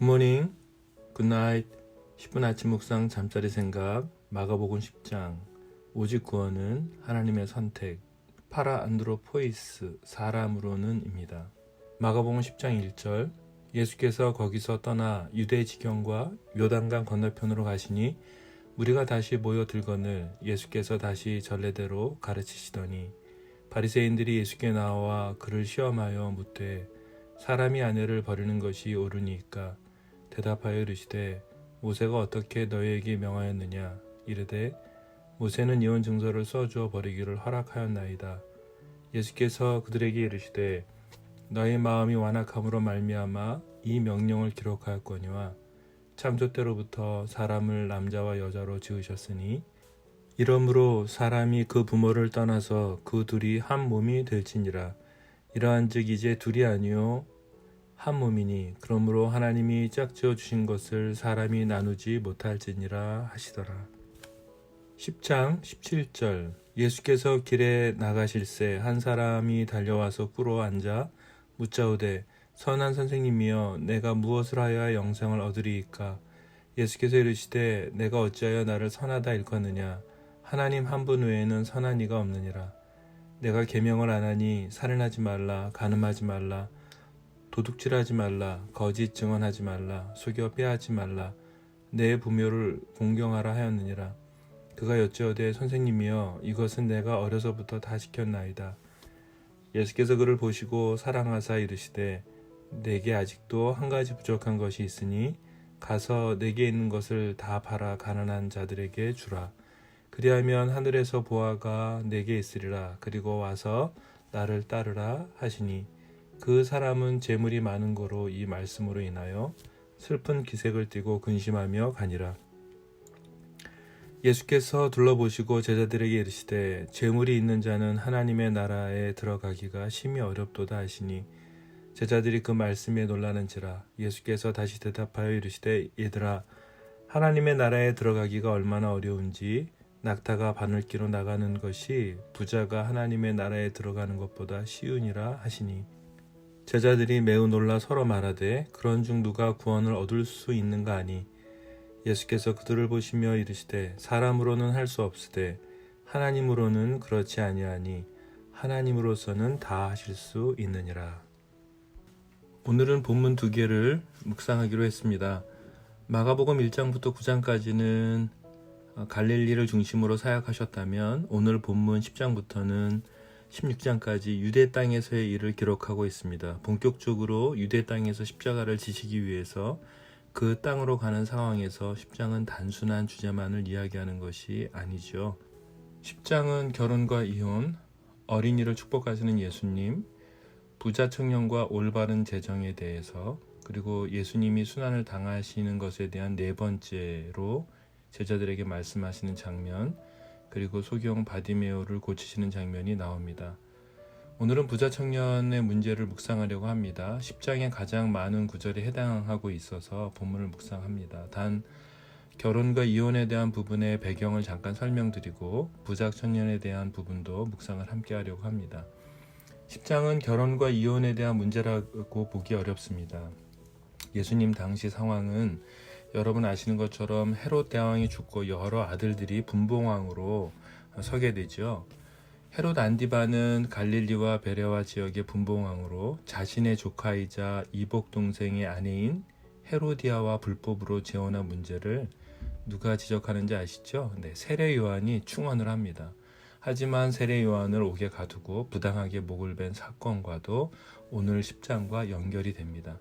굿모닝, 굿나잇, 10분 아침 묵상 잠자리 생각, 마가복음 10장, 오직 구원은 하나님의 선택, 파라 안드로포이스, 사람으로는 입니다. 마가복음 10장 1절, 예수께서 거기서 떠나 유대 지경과 요단강 건너편으로 가시니 무리가 다시 모여 들거늘 예수께서 다시 전례대로 가르치시더니 바리새인들이 예수께 나와 그를 시험하여 묻되 사람이 아내를 버리는 것이 옳으니까 대답하여 이르시되 모세가 어떻게 너희에게 명하였느냐 이르되 모세는 이혼 증서를 써주어 버리기를 허락하였나이다. 예수께서 그들에게 이르시되 너희 마음이 완악함으로 말미암아 이 명령을 기록하였거니와 창조 때로부터 사람을 남자와 여자로 지으셨으니 이러므로 사람이 그 부모를 떠나서 그 둘이 한 몸이 될지니라. 이러한즉 이제 둘이 아니요 한 몸이니 그러므로 하나님이 짝지어 주신 것을 사람이 나누지 못할지니라 하시더라. 10장 17절 예수께서 길에 나가실새 한 사람이 달려와서 꿇어 앉아 묻자오되 선한 선생님이여 내가 무엇을 하여야 영생을 얻으리이까. 예수께서 이르시되 내가 어찌하여 나를 선하다 일컫느냐. 하나님 한 분 외에는 선한 이가 없느니라. 내가 계명을 안 하니 살인하지 말라, 간음하지 말라, 도둑질하지 말라, 거짓 증언하지 말라, 속여 빼앗지 말라, 내 부모를 공경하라 하였느니라. 그가 여쭈어대 선생님이여 이것은 내가 어려서부터 다 지켰나이다. 예수께서 그를 보시고 사랑하사 이르시되 내게 아직도 한 가지 부족한 것이 있으니 가서 내게 있는 것을 다 팔아 가난한 자들에게 주라. 그리하면 하늘에서 보화가 내게 있으리라. 그리고 와서 나를 따르라 하시니 그 사람은 재물이 많은 거로 이 말씀으로 인하여 슬픈 기색을 띠고 근심하며 가니라. 예수께서 둘러보시고 제자들에게 이르시되 재물이 있는 자는 하나님의 나라에 들어가기가 심히 어렵도다 하시니 제자들이 그 말씀에 놀라는지라. 예수께서 다시 대답하여 이르시되 얘들아 하나님의 나라에 들어가기가 얼마나 어려운지 낙타가 바늘기로 나가는 것이 부자가 하나님의 나라에 들어가는 것보다 쉬우니라 하시니 제자들이 매우 놀라 서로 말하되 그런 중 누가 구원을 얻을 수 있는가 하니 예수께서 그들을 보시며 이르시되 사람으로는 할 수 없으되 하나님으로는 그렇지 아니하니 하나님으로서는 다 하실 수 있느니라. 오늘은 본문 2개를 묵상하기로 했습니다. 마가복음 1장부터 9장까지는 갈릴리를 중심으로 사역하셨다면 오늘 본문 10장부터는 16장까지 유대 땅에서의 일을 기록하고 있습니다. 본격적으로 유대 땅에서 십자가를 지시기 위해서 그 땅으로 가는 상황에서 10장은 단순한 주제만을 이야기하는 것이 아니죠. 10장은 결혼과 이혼, 어린이를 축복하시는 예수님, 부자 청년과 올바른 재정에 대해서, 그리고 예수님이 순환을 당하시는 것에 대한 4번째로 제자들에게 말씀하시는 장면, 그리고 소경 바디메오를 고치시는 장면이 나옵니다. 오늘은 부자 청년의 문제를 묵상하려고 합니다. 10장에 가장 많은 구절에 해당하고 있어서 본문을 묵상합니다. 단 결혼과 이혼에 대한 부분의 배경을 잠깐 설명드리고 부자 청년에 대한 부분도 묵상을 함께 하려고 합니다. 10장은 결혼과 이혼에 대한 문제라고 보기 어렵습니다. 예수님 당시 상황은 여러분 아시는 것처럼 헤롯 대왕이 죽고 여러 아들들이 분봉왕으로 서게 되죠. 헤롯 안디바는 갈릴리와 베레와 지역의 분봉왕으로 자신의 조카이자 이복 동생의 아내인 헤로디아와 불법으로 재혼한 문제를 누가 지적하는지 아시죠? 세례 요한이 충언을 합니다. 하지만 세례 요한을 옥에 가두고 부당하게 목을 벤 사건과도 오늘 10장과 연결이 됩니다.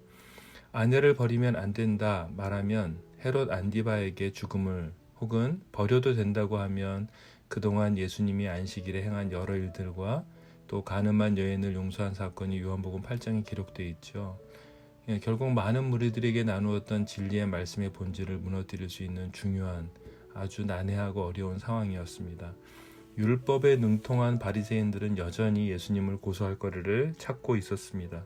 아내를 버리면 안 된다 말하면 헤롯 안디바에게 죽음을 혹은 버려도 된다고 하면 그동안 예수님이 안식일에 행한 여러 일들과 또 가늠한 여인을 용서한 사건이 요한복음 8장에 기록되어 있죠. 결국 많은 무리들에게 나누었던 진리의 말씀의 본질을 무너뜨릴 수 있는 중요한 아주 난해하고 어려운 상황이었습니다. 율법에 능통한 바리새인들은 여전히 예수님을 고소할 거리를 찾고 있었습니다.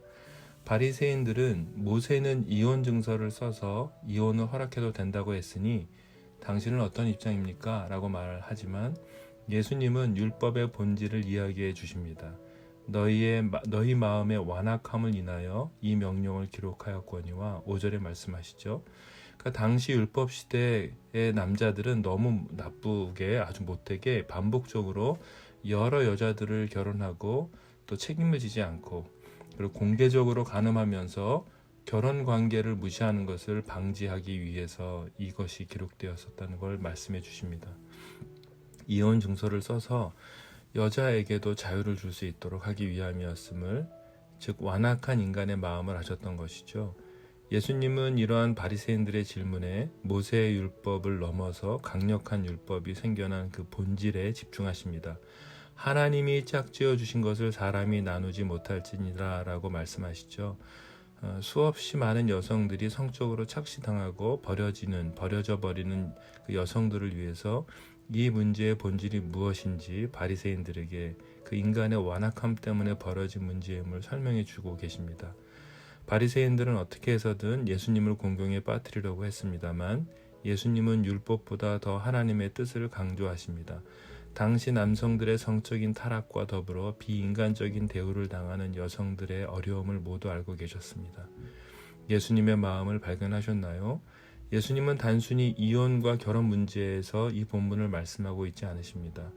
바리새인들은 모세는 이혼 증서를 써서 이혼을 허락해도 된다고 했으니 당신은 어떤 입장입니까? 라고 말하지만 예수님은 율법의 본질을 이야기해 주십니다. 너희 마음의 완악함을 인하여 이 명령을 기록하였거니와 5절에 말씀하시죠. 그러니까 당시 율법 시대의 남자들은 너무 나쁘게 아주 못되게 반복적으로 여러 여자들을 결혼하고 또 책임을 지지 않고 그리고 공개적으로 간음하면서 결혼 관계를 무시하는 것을 방지하기 위해서 이것이 기록되었었다는 걸 말씀해 주십니다. 이혼 증서를 써서 여자에게도 자유를 줄 수 있도록 하기 위함이었음을, 즉 완악한 인간의 마음을 하셨던 것이죠. 예수님은 이러한 바리새인들의 질문에 모세의 율법을 넘어서 강력한 율법이 생겨난 그 본질에 집중하십니다. 하나님이 짝지어 주신 것을 사람이 나누지 못할지니라 라고 말씀하시죠. 수없이 많은 여성들이 성적으로 착시당하고 버려져 버리는 그 여성들을 위해서 이 문제의 본질이 무엇인지 바리새인들에게 그 인간의 완악함 때문에 벌어진 문제임을 설명해 주고 계십니다. 바리새인들은 어떻게 해서든 예수님을 공경에 빠뜨리려고 했습니다만 예수님은 율법보다 더 하나님의 뜻을 강조하십니다. 당시 남성들의 성적인 타락과 더불어 비인간적인 대우를 당하는 여성들의 어려움을 모두 알고 계셨습니다. 예수님의 마음을 발견하셨나요? 예수님은 단순히 이혼과 결혼 문제에서 이 본문을 말씀하고 있지 않으십니다.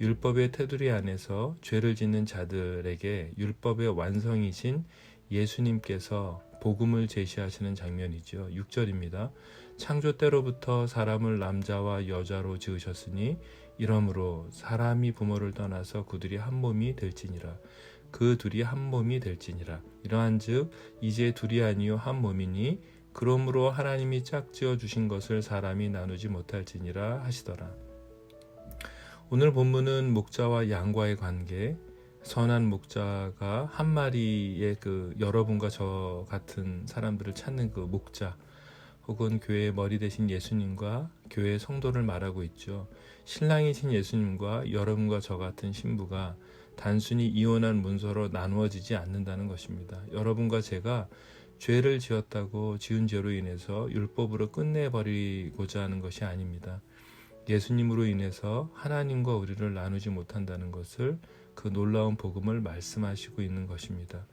율법의 테두리 안에서 죄를 짓는 자들에게 율법의 완성이신 예수님께서 복음을 제시하시는 장면이죠. 6절입니다. 창조 때로부터 사람을 남자와 여자로 지으셨으니 이러므로 사람이 부모를 떠나서 그들이 한 몸이 될지니라. 그 둘이 한 몸이 될지니라. 이러한즉 이제 둘이 아니요 한 몸이니 그러므로 하나님이 짝지어 주신 것을 사람이 나누지 못할지니라 하시더라. 오늘 본문은 목자와 양과의 관계, 선한 목자가 한 마리의 그 여러분과 저 같은 사람들을 찾는 그 목자, 혹은 교회의 머리 대신 예수님과 교회의 성도를 말하고 있죠. 신랑이신 예수님과 여러분과 저 같은 신부가 단순히 이혼한 문서로 나누어지지 않는다는 것입니다. 여러분과 제가 죄를 지었다고 지은 죄로 인해서 율법으로 끝내버리고자 하는 것이 아닙니다. 예수님으로 인해서 하나님과 우리를 나누지 못한다는 것을, 그 놀라운 복음을 말씀하시고 있는 것입니다.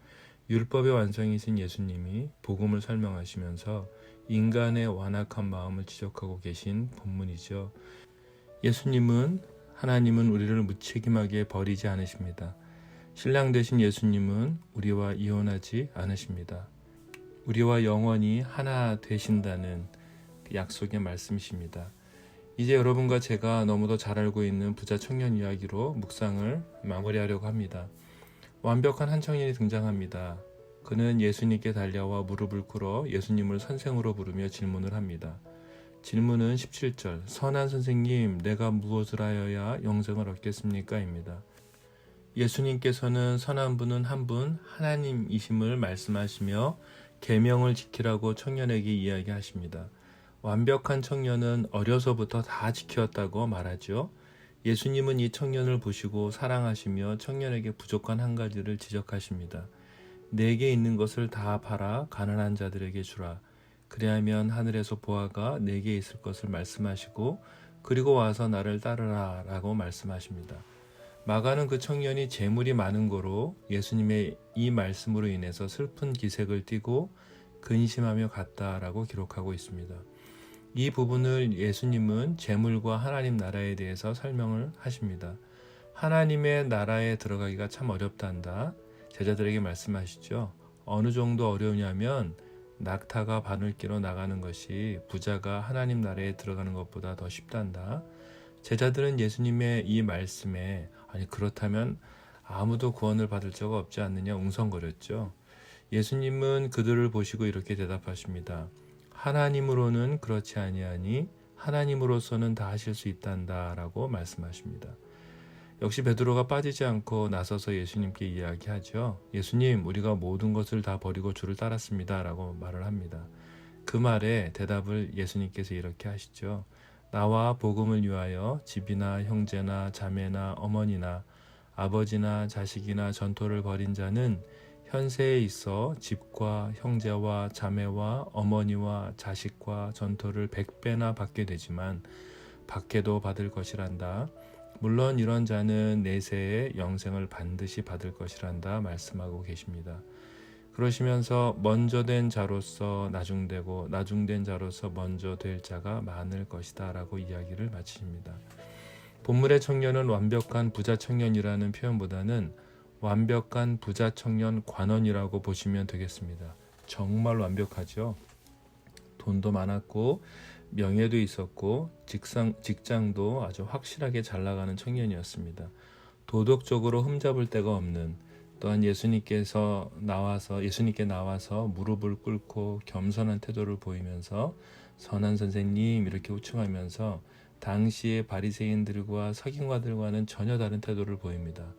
율법의 완성이신 예수님이 복음을 설명하시면서 인간의 완악한 마음을 지적하고 계신 본문이죠. 하나님은 우리를 무책임하게 버리지 않으십니다. 신랑 되신 예수님은 우리와 이혼하지 않으십니다. 우리와 영원히 하나 되신다는 약속의 말씀이십니다. 이제 여러분과 제가 너무도 잘 알고 있는 부자 청년 이야기로 묵상을 마무리하려고 합니다. 완벽한 한 청년이 등장합니다. 그는 예수님께 달려와 무릎을 꿇어 예수님을 선생으로 부르며 질문을 합니다. 질문은 17절, 선한 선생님, 내가 무엇을 하여야 영생을 얻겠습니까? 입니다. 예수님께서는 선한 분은 한 분, 하나님이심을 말씀하시며 계명을 지키라고 청년에게 이야기하십니다. 완벽한 청년은 어려서부터 다 지켰다고 말하죠. 예수님은 이 청년을 보시고 사랑하시며 청년에게 부족한 한 가지를 지적하십니다. 내게 있는 것을 다 팔아 가난한 자들에게 주라. 그리하면 하늘에서 보화가 내게 있을 것을 말씀하시고 그리고 와서 나를 따르라 라고 말씀하십니다. 마가는 그 청년이 재물이 많은 거로 예수님의 이 말씀으로 인해서 슬픈 기색을 띠고 근심하며 갔다라고 기록하고 있습니다. 이 부분을 예수님은 재물과 하나님 나라에 대해서 설명을 하십니다. 하나님의 나라에 들어가기가 참 어렵단다. 제자들에게 말씀하시죠. 어느 정도 어려우냐면 낙타가 바늘기로 나가는 것이 부자가 하나님 나라에 들어가는 것보다 더 쉽단다. 제자들은 예수님의 이 말씀에 아니 그렇다면 아무도 구원을 받을 자가 없지 않느냐 웅성거렸죠. 예수님은 그들을 보시고 이렇게 대답하십니다. 하나님으로는 그렇지 아니하니 하나님으로서는 다 하실 수 있단다 라고 말씀하십니다. 역시 베드로가 빠지지 않고 나서서 예수님께 이야기하죠. 예수님, 우리가 모든 것을 다 버리고 주를 따랐습니다 라고 말을 합니다. 그 말에 대답을 예수님께서 이렇게 하시죠. 나와 복음을 위하여 집이나 형제나 자매나 어머니나 아버지나 자식이나 전토를 벌인 자는 현세에 있어 집과 형제와 자매와 어머니와 자식과 전토를 100배나 받게 되지만 받게도 받을 것이란다. 물론 이런 자는 내세에 영생을 반드시 받을 것이란다 말씀하고 계십니다. 그러시면서 먼저 된 자로서 나중되고 나중된 자로서 먼저 될 자가 많을 것이다 라고 이야기를 마치십니다. 본문의 청년은 완벽한 부자 청년이라는 표현보다는 완벽한 부자 청년 관원이라고 보시면 되겠습니다. 정말 완벽하죠. 돈도 많았고 명예도 있었고 직장도 아주 확실하게 잘 나가는 청년이었습니다. 도덕적으로 흠잡을 데가 없는, 또한 예수님께 나와서 무릎을 꿇고 겸손한 태도를 보이면서 선한 선생님 이렇게 호칭하면서 당시의 바리새인들과 서기관들과는 전혀 다른 태도를 보입니다.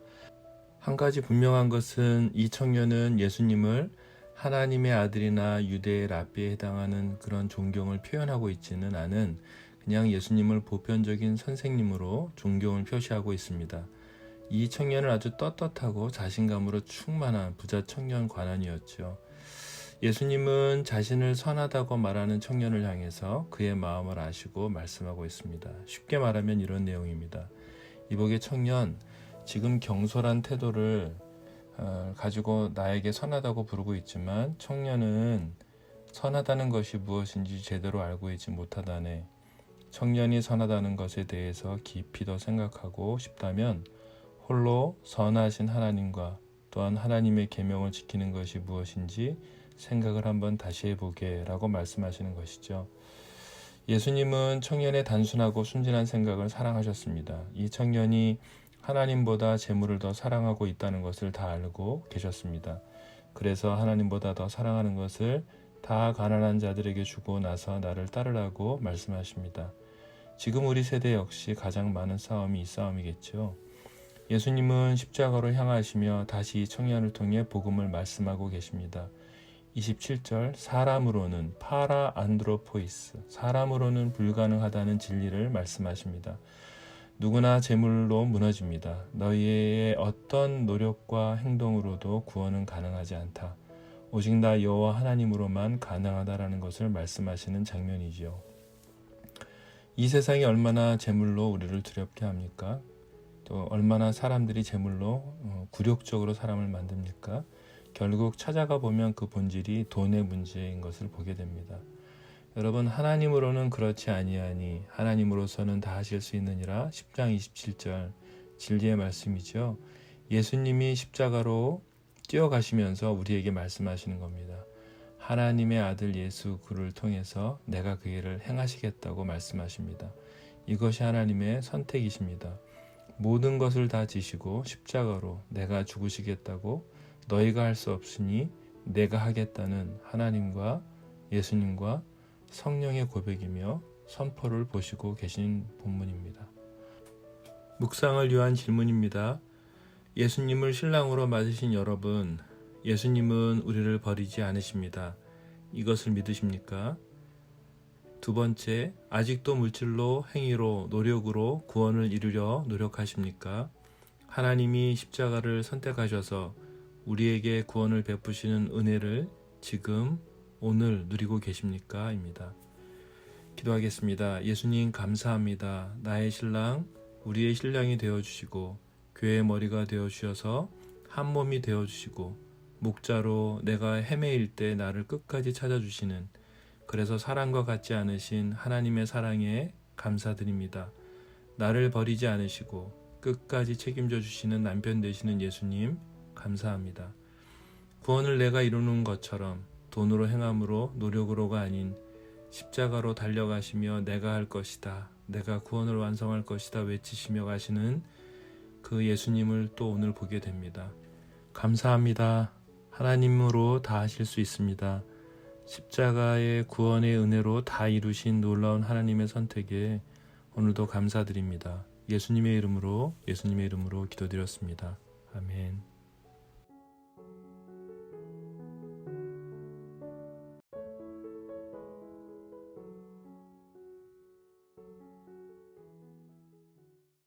한 가지 분명한 것은 이 청년은 예수님을 하나님의 아들이나 유대의 랍비에 해당하는 그런 존경을 표현하고 있지는 않은 그냥 예수님을 보편적인 선생님으로 존경을 표시하고 있습니다. 이 청년은 아주 떳떳하고 자신감으로 충만한 부자 청년 관원이었죠. 예수님은 자신을 선하다고 말하는 청년을 향해서 그의 마음을 아시고 말씀하고 있습니다. 쉽게 말하면 이런 내용입니다. 이복의 청년, 지금 경솔한 태도를 가지고 나에게 선하다고 부르고 있지만 청년은 선하다는 것이 무엇인지 제대로 알고 있지 못하다네. 청년이 선하다는 것에 대해서 깊이 더 생각하고 싶다면 홀로 선하신 하나님과 또한 하나님의 계명을 지키는 것이 무엇인지 생각을 한번 다시 해보게 라고 말씀하시는 것이죠. 예수님은 청년의 단순하고 순진한 생각을 사랑하셨습니다. 이 청년이 하나님보다 재물을 더 사랑하고 있다는 것을 다 알고 계셨습니다. 그래서 하나님보다 더 사랑하는 것을 다 가난한 자들에게 주고 나서 나를 따르라고 말씀하십니다. 지금 우리 세대 역시 가장 많은 싸움이 이 싸움이겠죠. 예수님은 십자가로 향하시며 다시 이 청년을 통해 복음을 말씀하고 계십니다. 27절, 사람으로는 파라 안드로포이스, 사람으로는 불가능하다는 진리를 말씀하십니다. 누구나 재물로 무너집니다. 너희의 어떤 노력과 행동으로도 구원은 가능하지 않다. 오직 나 여호와 하나님으로만 가능하다라는 것을 말씀하시는 장면이지요. 이 세상이 얼마나 재물로 우리를 두렵게 합니까? 또 얼마나 사람들이 재물로 굴욕적으로 사람을 만듭니까? 결국 찾아가 보면 그 본질이 돈의 문제인 것을 보게 됩니다. 여러분, 하나님으로는 그렇지 아니하니 하나님으로서는 다 하실 수 있느니라 10장 27절 진리의 말씀이죠. 예수님이 십자가로 뛰어가시면서 우리에게 말씀하시는 겁니다. 하나님의 아들 예수 그를 통해서 내가 그 일을 행하시겠다고 말씀하십니다. 이것이 하나님의 선택이십니다. 모든 것을 다 지시고 십자가로 내가 죽으시겠다고 너희가 할 수 없으니 내가 하겠다는 하나님과 예수님과 성령의 고백이며 선포를 보시고 계신 본문입니다. 묵상을 위한 질문입니다. 예수님을 신랑으로 맞으신 여러분, 예수님은 우리를 버리지 않으십니다. 이것을 믿으십니까? 두 번째, 아직도 물질로, 행위로, 노력으로 구원을 이루려 노력하십니까? 하나님이 십자가를 선택하셔서 우리에게 구원을 베푸시는 은혜를 지금 오늘 누리고 계십니까? 입니다. 기도하겠습니다. 예수님 감사합니다. 나의 신랑, 우리의 신랑이 되어주시고 교회의 머리가 되어주셔서 한 몸이 되어주시고 목자로 내가 헤매일 때 나를 끝까지 찾아주시는, 그래서 사랑과 같지 않으신 하나님의 사랑에 감사드립니다. 나를 버리지 않으시고 끝까지 책임져 주시는 남편 되시는 예수님 감사합니다. 구원을 내가 이루는 것처럼 돈으로 행함으로 노력으로가 아닌 십자가로 달려가시며 내가 할 것이다, 내가 구원을 완성할 것이다 외치시며 가시는 그 예수님을 또 오늘 보게 됩니다. 감사합니다. 하나님으로 다 하실 수 있습니다. 십자가의 구원의 은혜로 다 이루신 놀라운 하나님의 선택에 오늘도 감사드립니다. 예수님의 이름으로 기도드렸습니다. 아멘.